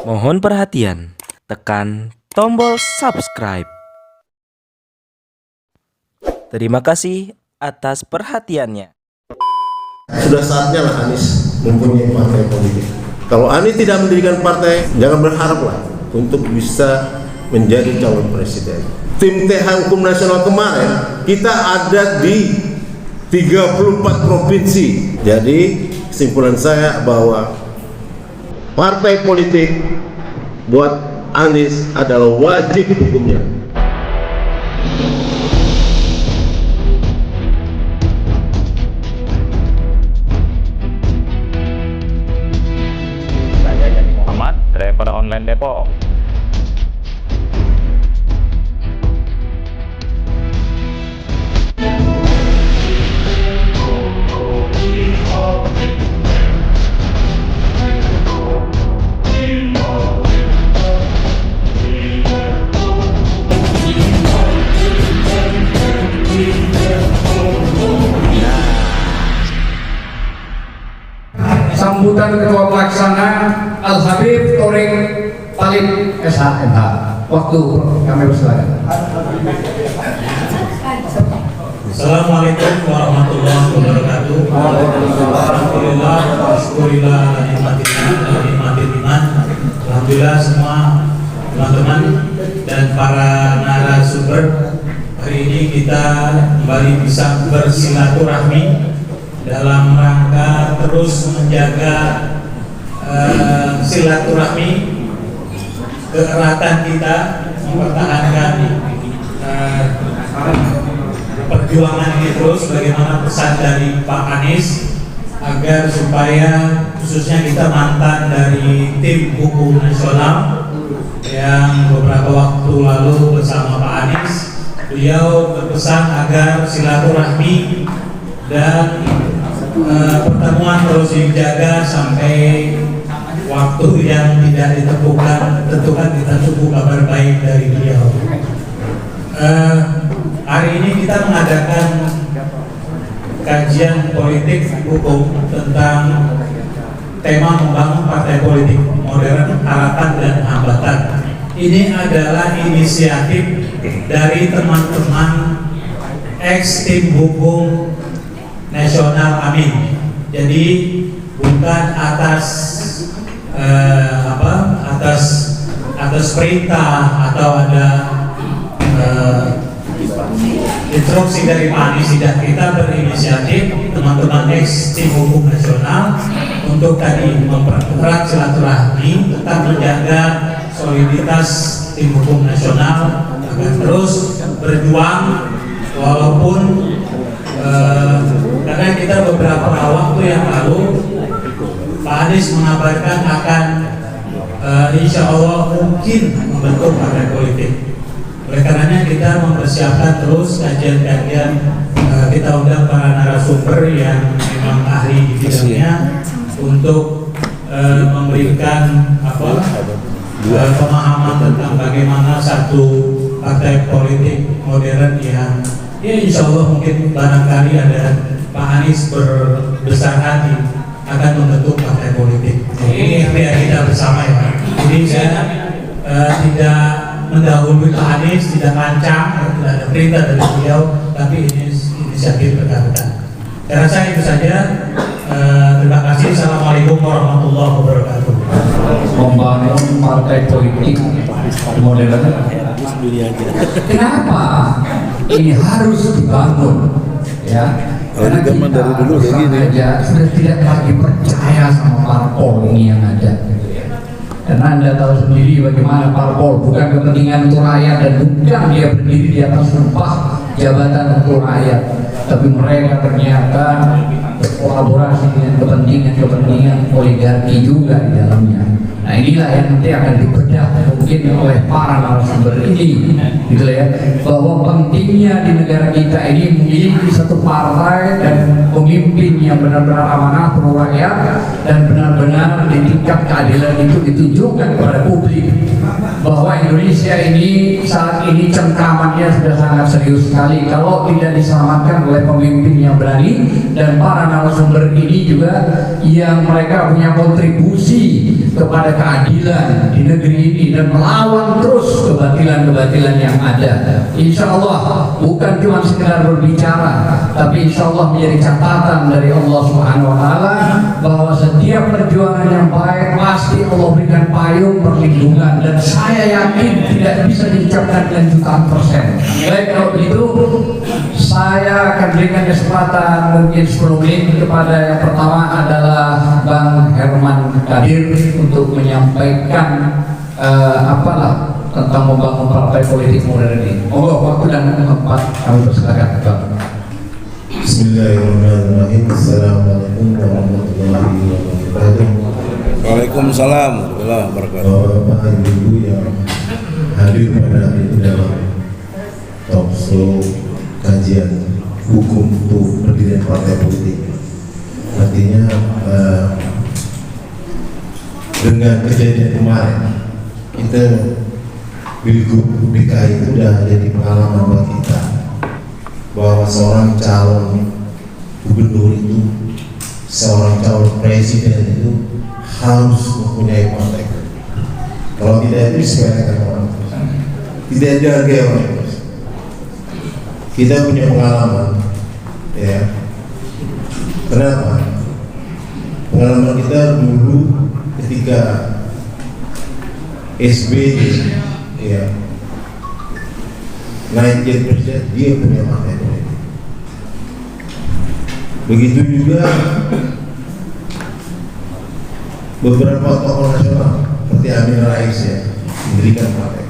Mohon perhatian, tekan tombol subscribe. Terima kasih atas perhatiannya. Sudah saatnya lah Anies mempunyai partai politik. Kalau Anies tidak mendirikan partai, jangan berharaplah untuk bisa menjadi calon presiden. Tim TH Hukum Nasional kemarin kita ada di 34 provinsi. Jadi kesimpulan saya bahwa partai politik buat Anies adalah wajib hukumnya. Saya Jadi Muhammad, driver online Depok. Sambutan Ketua Pelaksana Al-Habib Torik Talib SHMH. Waktu kami persilakan. Assalamualaikum warahmatullahi wabarakatuh. Alhamdulillah, syukurillah, alhamdulillah semua teman-teman dan para narasumber. Hari ini kita kembali bisa bersilaturahmi dalam rangka terus menjaga silaturahmi, keeratan kita, mempertahankan perjuangan ini terus. Bagaimana pesan dari Pak Anies agar supaya khususnya kita mantan dari tim hukum nasional yang beberapa waktu lalu bersama Pak Anies, beliau berpesan agar silaturahmi dan pertemuan terus dijaga sampai waktu yang tidak ditentukan kita tunggu kabar baik dari beliau. Hari ini kita mengadakan kajian politik hukum tentang tema membangun partai politik modern, harapan dan hambatan. Ini adalah inisiatif dari teman-teman ex tim hukum nasional Amin. Jadi bukan atas atas perintah atau ada instruksi dari Pak Anies. Tidak, kita berinisiatif teman-teman ex tim hukum nasional untuk tadi mempererat silaturahmi, tetap menjaga soliditas tim hukum nasional agar terus berjuang walaupun karena kita beberapa waktu yang lalu Pak Anies mengabarkan akan insya Allah mungkin membentuk partai politik. Oleh karenanya kita mempersiapkan terus kajian-kajian, kita undang para narasumber yang memang ahli di bidangnya untuk memberikan pemahaman tentang bagaimana satu partai politik modern yang ya insya Allah mungkin barangkali ada Pak Anies berbesar hati akan membentuk partai politik. Ini ikhtiar kita bersama ya. Jadi saya tidak mendahului Pak Anies, tidak lancang, tidak ada perintah dari beliau, tapi ini inisiatif bersangkutan. Saya rasa itu saja. Terima kasih. Assalamualaikum warahmatullahi wabarakatuh. Membangun partai politik modern. Kenapa ini harus dibangun? Ya, karena kita sudah tidak lagi percaya sama parpol ini yang ada. Karena Anda tahu sendiri bagaimana parpol bukan kepentingan untuk rakyat dan bukan dia berdiri di atas sumpah jabatan untuk rakyat, tapi mereka ternyata berkolaborasi dengan kepentingan oligarki juga di dalamnya. Nah inilah yang nanti akan dibedah mungkin oleh para narasumber ini, gitu ya, bahwa pentingnya di negara kita ini memiliki satu partai dan pemimpin yang benar-benar amanah pro rakyat dan benar-benar di tingkat keadilan itu ditunjukkan kepada publik. bahwa Indonesia ini saat ini cengkramannya sudah sangat serius sekali. Kalau tidak diselamatkan oleh pemimpin yang berani dan para narasumber ini juga yang mereka punya kontribusi kepada keadilan di negeri ini dan melawan terus kebatilan-kebatilan yang ada. Insya Allah bukan cuma sekedar berbicara, tapi insya Allah menjadi catatan dari Allah Subhanahu Wa Taala bahwa setiap perjuangan yang baik pasti Allah berikan payung perlindungan, dan saya yakin tidak bisa diucapkan dengan jutaan persen. Baik, kalau begitu saya akan berikan kesempatan mungkin 10 menit kepada yang pertama adalah Bang Herman Kadir untuk menyampaikan apalah tentang membangun partai politik modern ini. Monggo, waktu dan tempat kami persilakan. Bismillahirrahmanirrahim. Assalamualaikum warahmatullahi wabarakatuh. Waalaikumsalam warahmatullahi wabarakatuh. Bapak Ibu yang hadir pada hari ini dalam talkshow kajian hukum untuk pendirian partai politik. Artinya dengan kejadian kemarin kita Pilgub DKI itu sudah jadi pengalaman buat kita bahwa seorang calon gubernur itu, seorang calon presiden itu harus mempunyai partai. Kalau tidak itu disepelekan orang, tidak dihargai orang. Kita punya pengalaman, ya. Kenapa? Pengalaman kita dulu ketika SBY, ya, naik jadi presiden, dia punya partai politik. Begitu juga beberapa tokoh nasional seperti Amin Rais, ya, mendirikan partai.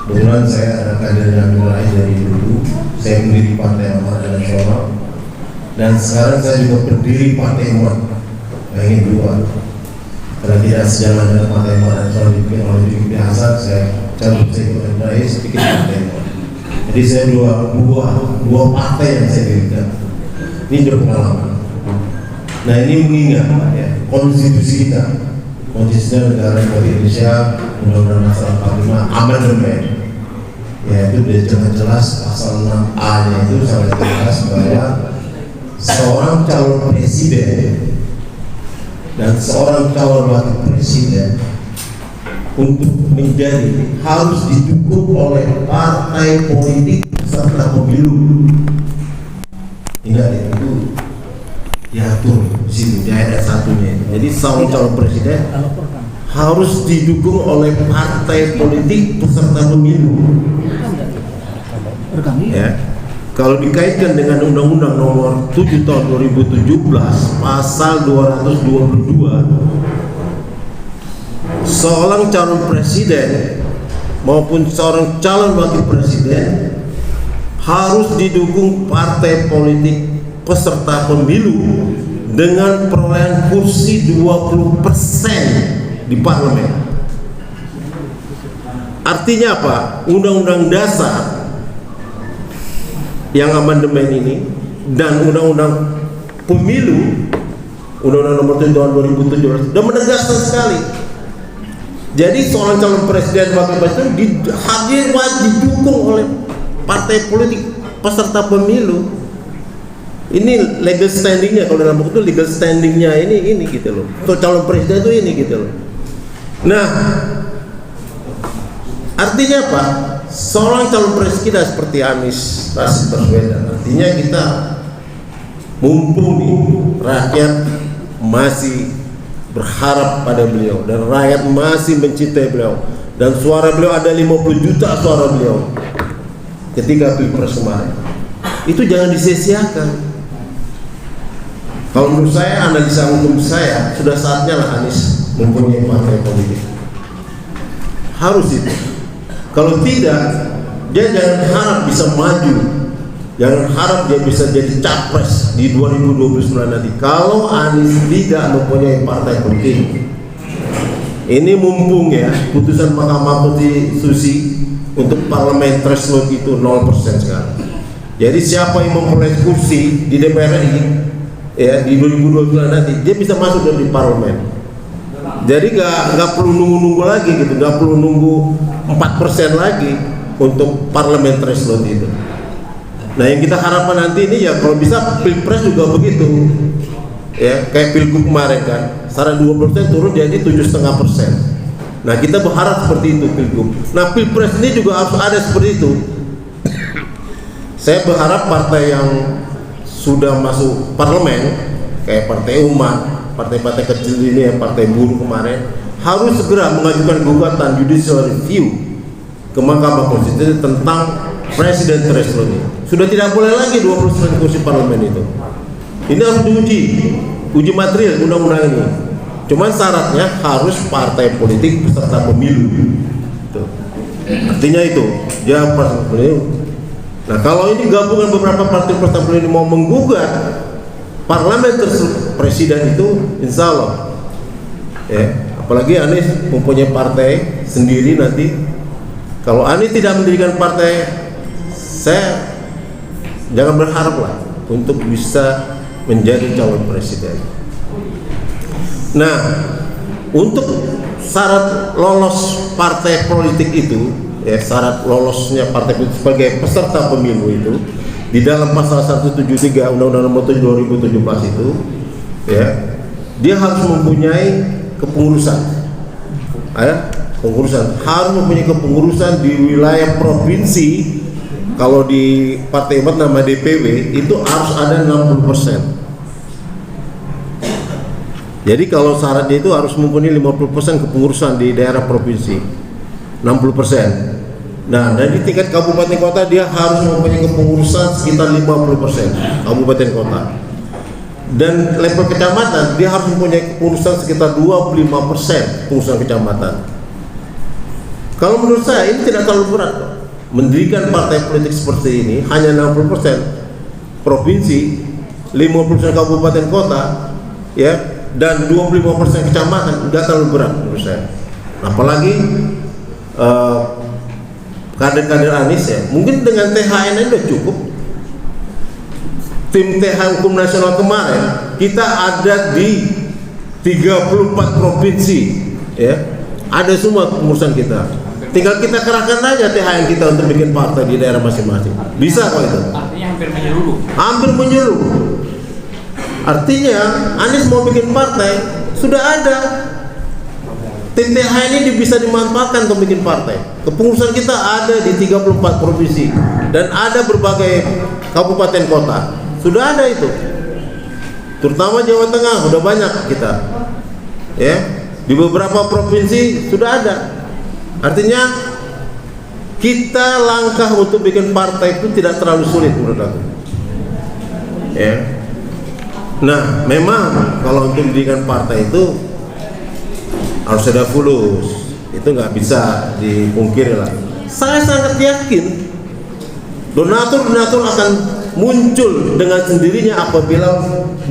Kebetulan saya ada kader Amin Rais dari dulu. Saya mendiri Partai Amanat Nasional, dan sekarang saya juga berdiri Partai Umat. Saya ingin dua, karena tidak sejalan dengan Partai Amanat Nasional dibikin oleh Zulkifli Hasan. Saya cabut saya ke Amin Rais, bikin Partai Umat. Jadi saya dua partai yang saya dirikan. Ini sudah pengalaman. Nah, ini mengingat, ya, konstitusi kita, konstitusi negara Indonesia, Undang-Undang Dasar 45 amandemen, ya, itu sudah jelas pasal 6A-nya itu sangat jelas bahwa seorang calon presiden dan seorang calon wakil presiden untuk menjadi harus didukung oleh partai politik serta pemilu. Ingat itu diatur di situ di ayat satunya. Jadi seorang calon presiden harus didukung oleh partai politik peserta pemilu. Ya, kalau dikaitkan dengan Undang-Undang Nomor 7 Tahun 2017 Pasal 222, seorang calon presiden maupun seorang calon wakil presiden harus didukung partai politik peserta pemilu dengan perolehan kursi 20% di parlemen. Artinya apa? Undang-Undang Dasar yang amandemen ini dan Undang-Undang Pemilu, Undang-Undang Nomor 7 Tahun 2017 sudah menegaskan sekali. Jadi seorang calon presiden wakil presiden hadir wajib didukung oleh partai politik peserta pemilu. Ini legal standingnya, kalau dalam buku itu legal standingnya ini gitu loh. Untuk calon presiden itu ini gitu loh. Nah, artinya apa? Seorang calon presiden kita seperti Anies Rashid Baswedan, artinya kita mumpuni rakyat masih berharap pada beliau dan rakyat masih mencintai beliau, dan suara beliau ada 50 juta suara beliau ketika Pilpres kemarin. Itu jangan disia-siakan. Kalau menurut saya, analisa hukum saya, sudah saatnya lah Anies mempunyai partai politik. Harus itu. Kalau tidak, dia jangan harap bisa maju, jangan harap dia bisa jadi capres di 2029 nanti. Kalau Anies tidak mempunyai partai politik, ini mumpung ya putusan Mahkamah Konstitusi untuk parlemen threshold itu 0% sekarang. Jadi siapa yang memperoleh kursi di DPR RI ya di 2029 nanti, dia bisa masuk dari parlemen. Jadi nggak perlu nunggu lagi gitu, nggak perlu nunggu 4% lagi untuk parliamentary slot itu. Nah yang kita harapkan nanti ini ya kalau bisa pilpres juga begitu, ya kayak pilgub kemarin kan, syarat 20% turun jadi 7,5%. Nah kita berharap seperti itu pilgub. Nah pilpres ini juga harus ada seperti itu. Saya berharap partai yang sudah masuk parlemen kayak Partai Umat, partai-partai kecil ini ya, Partai Buruh kemarin, harus segera mengajukan gugatan judicial review ke Mahkamah Konstitusi tentang presiden threshold ini. Sudah tidak boleh lagi 20% kursi parlemen itu. Ini harus uji material undang-undang ini. Cuman syaratnya harus partai politik peserta pemilu. Tuh. Artinya itu, dia peserta pemilu. Nah kalau ini gabungan beberapa partai peserta pemilu ini mau menggugat parlemen tersebut, presiden itu insya Allah ya, apalagi Anies mempunyai partai sendiri nanti. Kalau Anies tidak mendirikan partai, saya jangan berharap lah untuk bisa menjadi calon presiden. Nah untuk syarat lolos partai politik itu ya, syarat lolosnya partai politik sebagai peserta pemilu itu di dalam pasal 173 Undang-Undang Nomor 7 2017 itu ya, dia harus mempunyai kepengurusan ya, harus mempunyai kepengurusan di wilayah provinsi. Kalau di Partai Umat nama DPW itu harus ada 60%. Jadi kalau syaratnya itu harus mempunyai 50% kepengurusan di daerah provinsi, 60%. Nah, dari tingkat kabupaten kota dia harus mempunyai kepengurusan sekitar 50% kabupaten kota. Dan level kecamatan dia harus mempunyai kepengurusan sekitar 25% pengurusan kecamatan. Kalau menurut saya ini tidak terlalu berat kok. Mendirikan partai politik seperti ini hanya 60% provinsi, 50% kabupaten kota, ya, dan 25% kecamatan, nggak terlalu berat menurut saya. Apalagi kader-kader Anies ya, mungkin dengan THN aja udah cukup. Tim TH Hukum Nasional kemarin kita ada di 34 provinsi, ya, ada semua pengurusan kita. Tinggal kita kerahkan aja THN kita untuk bikin partai di daerah masing-masing. Bisa kok itu. Artinya hampir menyeluruh. Hampir menyeluruh. Artinya Anies mau bikin partai sudah ada. Tim THN ini bisa dimanfaatkan untuk bikin partai. Kepengurusan kita ada di 34 provinsi dan ada berbagai kabupaten kota. Sudah ada itu. Terutama Jawa Tengah udah banyak kita. Ya, di beberapa provinsi sudah ada. Artinya kita langkah untuk bikin partai itu tidak terlalu sulit menurut aku. Ya. Nah, memang kalau untuk mendirikan partai itu harus ada fulus, itu nggak bisa dipungkiri lah. Saya sangat yakin donatur akan muncul dengan sendirinya apabila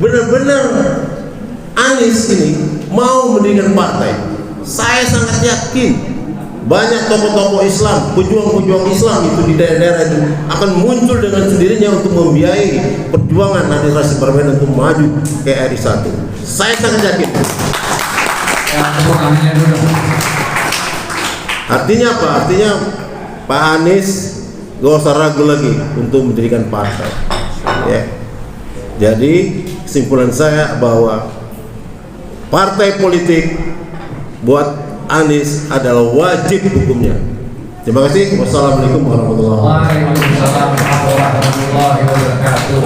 benar-benar Anies ini mau mendirikan partai. Saya sangat yakin banyak tokoh-tokoh Islam, pejuang-pejuang Islam itu di daerah-daerah itu akan muncul dengan sendirinya untuk membiayai perjuangan Anies Rashid Baswedan untuk maju ke RI 1. Saya sangat yakin. Artinya apa? Artinya Pak Anies gak usah ragu lagi untuk mendirikan partai. Ya. Jadi kesimpulan saya bahwa partai politik buat Anies adalah wajib hukumnya. Terima kasih. Wassalamualaikum warahmatullahi wabarakatuh. Waalaikumsalam warahmatullahi wabarakatuh.